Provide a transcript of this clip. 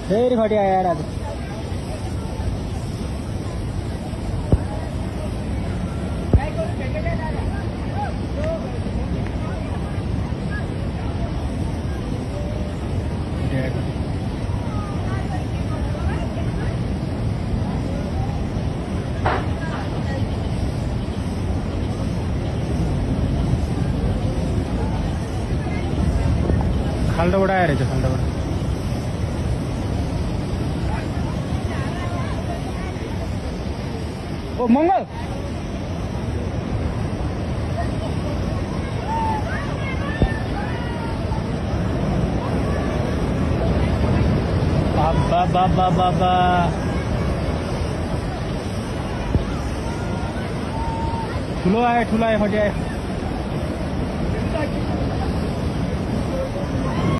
फेरि खटी आयो यार आज। खाल्डोबाट आएर चाहिँ खाल्डोबाट ओ मङ्गल बाबा बाबा बाबा ठुलो आयो खटी आयो।